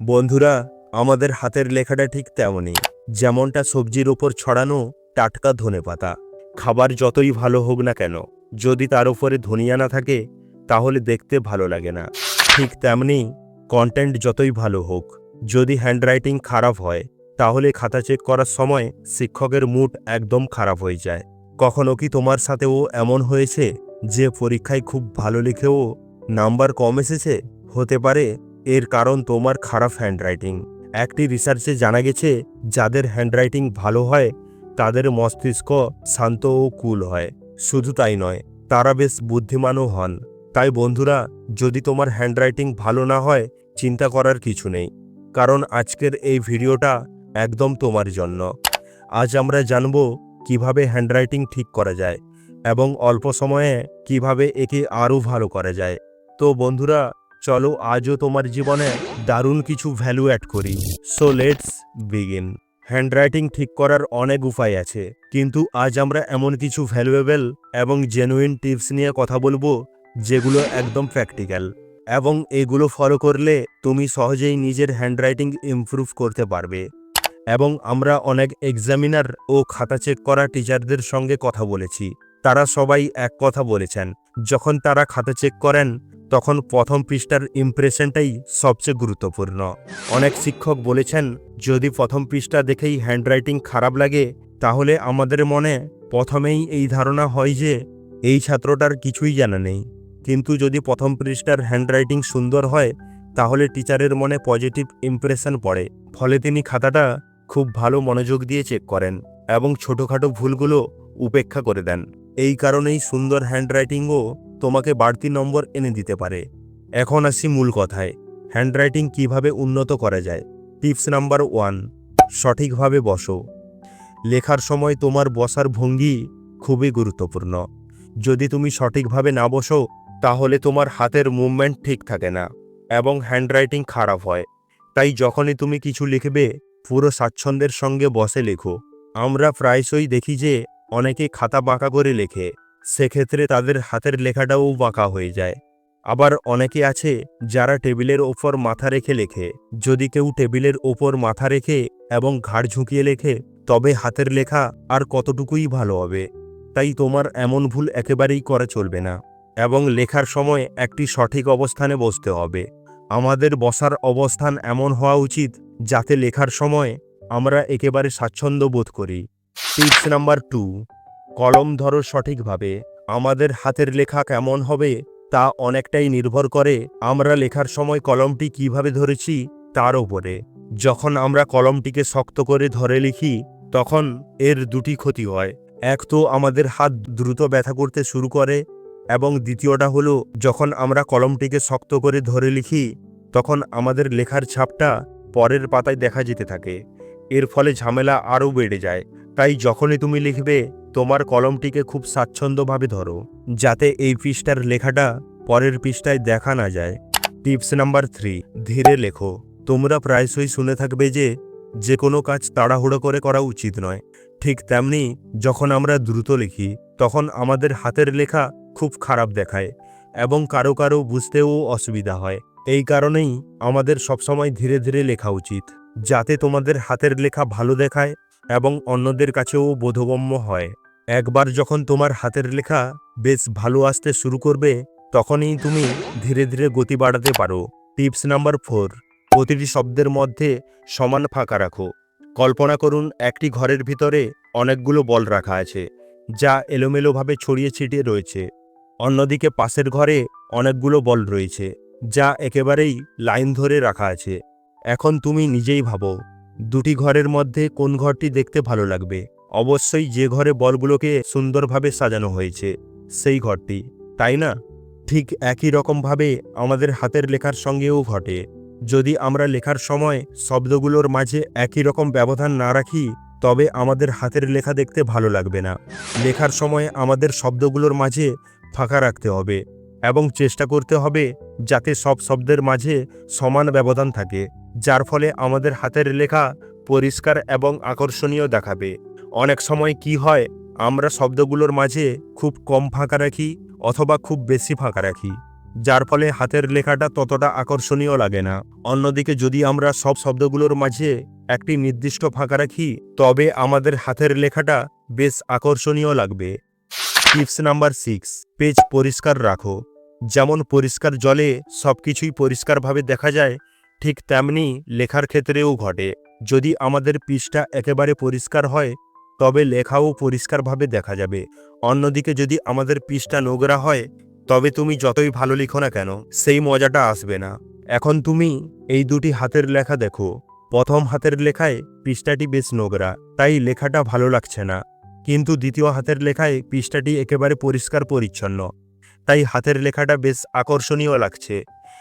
বন্ধুরা, আমাদের হাতের লেখাটা ঠিক তেমনই। যেমনটা সবজির ওপর ছড়ানো টাটকা ধনেপাতা। খাবার যতই ভালো হোক না কেন, যদি তার উপরে ধনিয়া না থাকে তাহলে দেখতে ভালো লাগে না। ঠিক তেমনি কন্টেন্ট যতই ভালো হোক, যদি হ্যান্ডরাইটিং খারাপ হয় তাহলে খাতা চেক করার সময় শিক্ষকের মুড একদম খারাপ হয়ে যায়। কখনো কি তোমার সাথেও এমন হয়েছে যে পরীক্ষায় খুব ভালো লিখেও নাম্বার কম এসেছে? হতে পারে এর কারণ তোমার খারাপ হ্যান্ডরাইটিং। একটি রিসার্চে জানা গেছে, যাদের হ্যান্ডরাইটিং ভালো হয় তাদের মস্তিষ্ক শান্ত ও কুল হয়। শুধু তাই নয়, তারা বেশ বুদ্ধিমানও হন। তাই বন্ধুরা, যদি তোমার হ্যান্ডরাইটিং ভালো না হয় চিন্তা করার কিছু নেই, কারণ আজকের এই ভিডিওটা একদম তোমার জন্য। আজ আমরা জানব কিভাবে হ্যান্ডরাইটিং ঠিক করা যায় এবং অল্প সময়ে কিভাবে একে আরও ভালো করা যায়। তো বন্ধুরা, চলো আজও তোমার জীবনে দারুণ কিছু ভ্যালু অ্যাড করি। So let's begin. হ্যান্ডরাইটিং ঠিক করার অনেক উপায় আছে, কিন্তু আজ আমরা এমন কিছু ভ্যালুয়েবল এবং জেনুইন টিপস নিয়ে কথা বলবো যেগুলো একদম প্র্যাকটিক্যাল, এবং এগুলো ফলো করলে তুমি সহজেই নিজের হ্যান্ডরাইটিং ইমপ্রুভ করতে পারবে। এবং আমরা অনেক এক্সামিনার ও খাতা চেক করা টিচারদের সঙ্গে কথা বলেছি, তারা সবাই এক কথা বলেছেন, যখন তারা খাতা চেক করেন তখন প্রথম পৃষ্ঠার ইমপ্রেশনটাই সবচেয়ে গুরুত্বপূর্ণ। অনেক শিক্ষক বলেছেন, যদি প্রথম পৃষ্ঠা দেখেই হ্যান্ডরাইটিং খারাপ লাগে তাহলে আমাদের মনে প্রথমেই এই ধারণা হয় যে এই ছাত্রটার কিছুই জানা নেই। কিন্তু যদি প্রথম পৃষ্ঠার হ্যান্ডরাইটিং সুন্দর হয় তাহলে টিচারের মনে পজিটিভ ইমপ্রেশন পড়ে, ফলে তিনি খাতাটা খুব ভালো মনোযোগ দিয়ে চেক করেন এবং ছোটোখাটো ভুলগুলো উপেক্ষা করে দেন। এই কারণেই সুন্দর হ্যান্ডরাইটিংও তোমাকে বাড়তি নম্বর এনে দিতে পারে। এখন আসি মূল কথায়, হ্যান্ডরাইটিং কিভাবে উন্নত করা যায়। টিপস নাম্বার 1, সঠিকভাবে বসো। লেখার সময় তোমার বসার ভঙ্গি খুবই গুরুত্বপূর্ণ। যদি তুমি সঠিকভাবে না বসো তাহলে তোমার হাতের মুভমেন্ট ঠিক থাকে না এবং হ্যান্ডরাইটিং খারাপ হয়। তাই যখনই তুমি কিছু লিখবে পুরো স্বাচ্ছন্দ্যের সঙ্গে বসে লেখো। আমরা প্রায়শই দেখি যে অনেকে খাতা বাঁকা করে লেখে, সেক্ষেত্রে তাদের হাতের লেখাটাও বাঁকা হয়ে যায়। আবার অনেকে আছে যারা টেবিলের ওপর মাথা রেখে লেখে। যদি কেউ টেবিলের ওপর মাথা রেখে এবং ঘাড় ঝুঁকিয়ে লেখে তবে হাতের লেখা আর কতটুকুই ভালো হবে। তাই তোমার এমন ভুল একেবারেই করা চলবে না এবং লেখার সময় একটি সঠিক অবস্থানে বসতে হবে। আমাদের বসার অবস্থান এমন হওয়া উচিত যাতে লেখার সময় আমরা একেবারে স্বাচ্ছন্দ্য বোধ করি। টিপস নাম্বার 2, কলম ধরো সঠিকভাবে। আমাদের হাতের লেখা কেমন হবে তা অনেকটাই নির্ভর করে আমরা লেখার সময় কলমটি কিভাবে ধরেছি তার ওপরে। যখন আমরা কলমটিকে শক্ত করে ধরে লিখি তখন এর দুটি ক্ষতি হয়। এক তো আমাদের হাত দ্রুত ব্যথা করতে শুরু করে, এবং দ্বিতীয়টা হলো যখন আমরা কলমটিকে শক্ত করে ধরে লিখি তখন আমাদের লেখার ছাপটা পরের পাতায় দেখা যেতে থাকে। এর ফলে ঝামেলা আরও বেড়ে যায়। তাই যখনই তুমি লিখবে তোমার কলমটিকে খুব স্বাচ্ছন্দ্যভাবে ধরো, যাতে এই পৃষ্ঠার লেখাটা পরের পৃষ্ঠায় দেখা না যায়। টিপস নাম্বার 3, ধীরে লেখো। তোমরা প্রায়শই শুনে থাকবে যে কোনো কাজ তাড়াহুড়ো করে করা উচিত নয়। ঠিক তেমনি যখন আমরা দ্রুত লিখি তখন আমাদের হাতের লেখা খুব খারাপ দেখায় এবং কারো কারো বুঝতেও অসুবিধা হয়। এই কারণেই আমাদের সবসময় ধীরে ধীরে লেখা উচিত, যাতে তোমাদের হাতের লেখা ভালো দেখায় এবং অন্যদের কাছেও বোধগম্য হয়। একবার যখন তোমার হাতের লেখা বেশ ভালো আসতে শুরু করবে তখনই তুমি ধীরে ধীরে গতি বাড়াতে পারো। টিপস নাম্বার 4, প্রতিটি শব্দের মধ্যে সমান ফাঁকা রাখো। কল্পনা করুন একটি ঘরের ভিতরে অনেকগুলো বল রাখা আছে যা এলোমেলোভাবে ছড়িয়ে ছিটিয়ে রয়েছে। অন্যদিকে পাশের ঘরে অনেকগুলো বল রয়েছে যা একেবারেই লাইন ধরে রাখা আছে। এখন তুমি নিজেই ভাবো, দুটি ঘরের মধ্যে কোন ঘরটি দেখতে ভালো লাগবে? অবশ্যই যে ঘরে বলগুলোকে সুন্দরভাবে সাজানো হয়েছে সেই ঘরটি, তাই না? ঠিক একই রকমভাবে আমাদের হাতের লেখার সঙ্গেও ঘটে। যদি আমরা লেখার সময় শব্দগুলোর মাঝে একই রকম ব্যবধান না রাখি তবে আমাদের হাতের লেখা দেখতে ভালো লাগবে না। লেখার সময় আমাদের শব্দগুলোর মাঝে ফাঁকা রাখতে হবে এবং চেষ্টা করতে হবে যাতে সব শব্দের মাঝে সমান ব্যবধান থাকে, যার ফলে আমাদের হাতের লেখা পরিষ্কার এবং আকর্ষণীয় দেখাবে। অনেক সময় কি হয়, আমরা শব্দগুলোর মাঝে খুব কম ফাঁকা রাখি অথবা খুব বেশি ফাঁকা রাখি। যার ফলে হাতের লেখাটা ততটা আকর্ষণীয় লাগে না। অন্যদিকে যদি আমরা সব শব্দগুলোর মাঝে একটি নির্দিষ্ট ফাঁকা রাখি তবে আমাদের হাতের লেখাটা বেশ আকর্ষণীয় লাগবে। টিপস নাম্বার 6, পেজ পরিষ্কার রাখো। যেমন পরিষ্কার জলে সবকিছুই পরিষ্কারভাবে দেখা যায়, ঠিক তেমনি লেখার ক্ষেত্রেও ঘটে। যদি আমাদের পৃষ্ঠা একেবারে পরিষ্কার হয় তবে লেখাও পরিষ্কারভাবে দেখা যাবে। অন্যদিকে যদি আমাদের পৃষ্ঠা নোংরা হয় তবে তুমি যতই ভালো লিখো না কেন সেই মজাটা আসবে না। এখন তুমি এই দুটি হাতের লেখা দেখো। প্রথম হাতের লেখায় পৃষ্ঠাটি বেশ নোংরা, তাই লেখাটা ভালো লাগছে না। কিন্তু দ্বিতীয় হাতের লেখায় পৃষ্ঠাটি একেবারে পরিষ্কার পরিচ্ছন্ন, তাই হাতের লেখাটা বেশ আকর্ষণীয় লাগছে।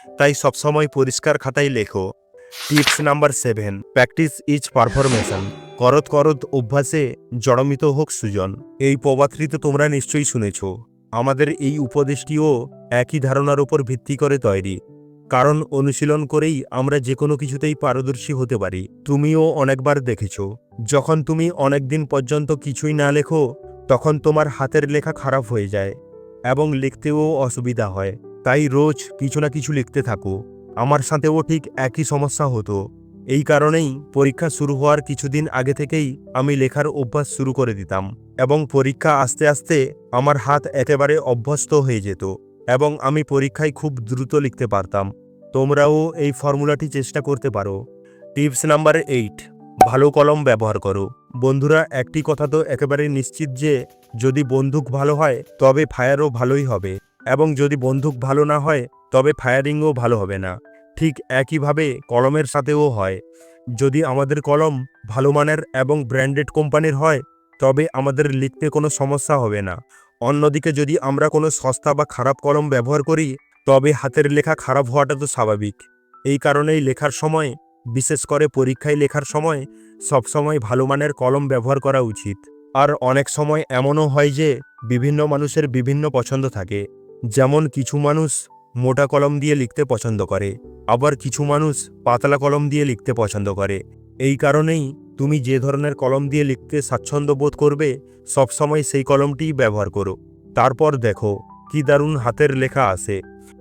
তাই সবসময় পরিষ্কার খাতায় লেখো। Tips number 7, practice is perfection. করত করত অভ্যাসে জড়মিত হোক সুজন। এই প্রবাদটি তো তোমরা নিশ্চয়ই শুনেছ। আমাদের এই উপদেশটিও একই ধারণার উপর ভিত্তি করে তৈরি, কারণ অনুশীলন করেই আমরা যে কোনো কিছুতেই পারদর্শী হতে পারি। তুমিও অনেকবার দেখেছ, যখন তুমি অনেক দিন পর্যন্ত কিছুই না লেখো তখন তোমার হাতের লেখা খারাপ হয়ে যায় এবং লিখতেও অসুবিধা হয়। তাই রোজ কিছু না কিছু লিখতে থাকো। আমার সাথেও ঠিক একই সমস্যা হতো। এই কারণেই পরীক্ষা শুরু হওয়ার কিছুদিন আগে থেকেই আমি লেখার অভ্যাস শুরু করে দিতাম এবং পরীক্ষা আস্তে আস্তে আমার হাত একেবারে অভ্যস্ত হয়ে যেত এবং আমি পরীক্ষায় খুব দ্রুত লিখতে পারতাম। তোমরাও এই ফর্মুলাটি চেষ্টা করতে পারো। টিপস নাম্বার 8, ভালো কলম ব্যবহার করো। বন্ধুরা, একটি কথা তো একেবারে নিশ্চিত যে যদি বন্দুক ভালো হয় তবে ফায়ারও ভালোই হবে, এবং যদি বন্দুক ভালো না হয় তবে ফায়ারিংও ভালো হবে না। ঠিক একইভাবে কলমের সাথেও হয়। যদি আমাদের কলম ভালো মানের এবং ব্র্যান্ডেড কোম্পানির হয় তবে আমাদের লিখতে কোনো সমস্যা হবে না। অন্যদিকে যদি আমরা কোনো সস্তা বা খারাপ কলম ব্যবহার করি তবে হাতের লেখা খারাপ হওয়াটা তো স্বাভাবিক। এই কারণেই লেখার সময়, বিশেষ করে পরীক্ষায় লেখার সময়, সবসময় ভালো মানের কলম ব্যবহার করা উচিত। আর অনেক সময় এমনও হয় যে বিভিন্ন মানুষের বিভিন্ন পছন্দ থাকে। যেমন কিছু মানুষ মোটা কলম দিয়ে লিখতে পছন্দ করে, আবার কিছু মানুষ পাতলা কলম দিয়ে লিখতে পছন্দ করে। এই কারণেই তুমি যে ধরনের কলম দিয়ে লিখতে স্বাচ্ছন্দ্য বোধ করবে সবসময় সেই কলমটিই ব্যবহার করো। তারপর দেখো কি দারুণ হাতের লেখা আসে।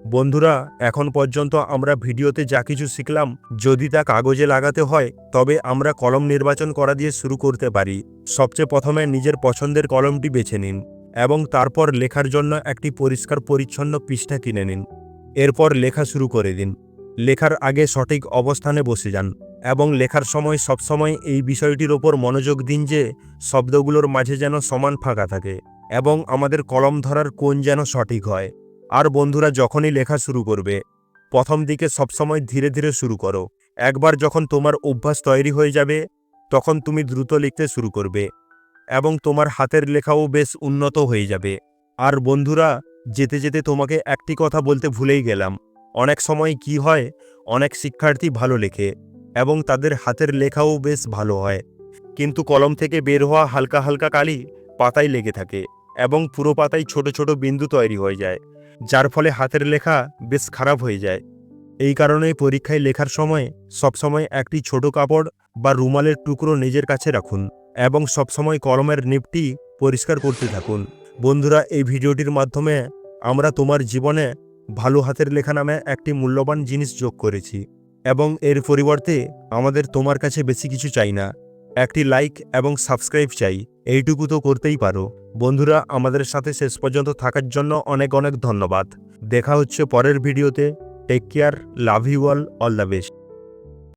বন্ধুরা, এখন পর্যন্ত আমরা ভিডিওতে যা কিছু শিখলাম, যদি তা কাগজে লাগাতে হয় তবে আমরা কলম নির্বাচন করা দিয়ে শুরু করতে পারি। সবচেয়ে প্রথমে নিজের পছন্দের কলমটি বেছে নিন এবং তারপর লেখার জন্য একটি পরিষ্কার পরিচ্ছন্ন পৃষ্ঠা কিনে নিন। এরপর লেখা শুরু করে দিন। লেখার আগে সঠিক অবস্থানে বসে যান এবং লেখার সময় সবসময় এই বিষয়টির ওপর মনোযোগ দিন যে শব্দগুলোর মাঝে যেন সমান ফাঁকা থাকে এবং আমাদের কলম ধরার কোণ যেন সঠিক হয়। আর বন্ধুরা, যখনই লেখা শুরু করবে প্রথম দিকে সবসময় ধীরে ধীরে শুরু করো। একবার যখন তোমার অভ্যাস তৈরি হয়ে যাবে তখন তুমি দ্রুত লিখতে শুরু করবে এবং তোমার হাতের লেখাও বেশ উন্নত হয়ে যাবে। আর বন্ধুরা, যেতে যেতে তোমাকে একটি কথা বলতে ভুলেই গেলাম। অনেক সময় কি হয়, অনেক শিক্ষার্থী ভালো লেখে এবং তাদের হাতের লেখাও বেশ ভালো হয়, কিন্তু কলম থেকে বের হওয়া হালকা হালকা কালি পাতায় লেগে থাকে এবং পুরো পাতায় ছোট ছোট বিন্দু তৈরি হয়ে যায়, যার ফলে হাতের লেখা বেশ খারাপ হয়ে যায়। এই কারণে পরীক্ষায় লেখার সময় সবসময় একটি ছোট কাপড় বা রুমালের টুকরো নিজের কাছে রাখুন এবং সবসময় কলমের নিবটি পরিষ্কার করতে থাকুন। বন্ধুরা, এই ভিডিওটির মাধ্যমে আমরা তোমার জীবনে ভালো হাতের লেখা নামে একটি মূল্যবান জিনিস যোগ করেছি এবং এর পরিবর্তে আমাদের তোমার কাছে বেশি কিছু চাই না। একটি লাইক এবং সাবস্ক্রাইব চাই, এইটুকু তো করতেই পারো। বন্ধুরা, আমাদের সাথে শেষ পর্যন্ত থাকার জন্য অনেক অনেক ধন্যবাদ। দেখা হচ্ছে পরের ভিডিওতে। Take care, love you all the best.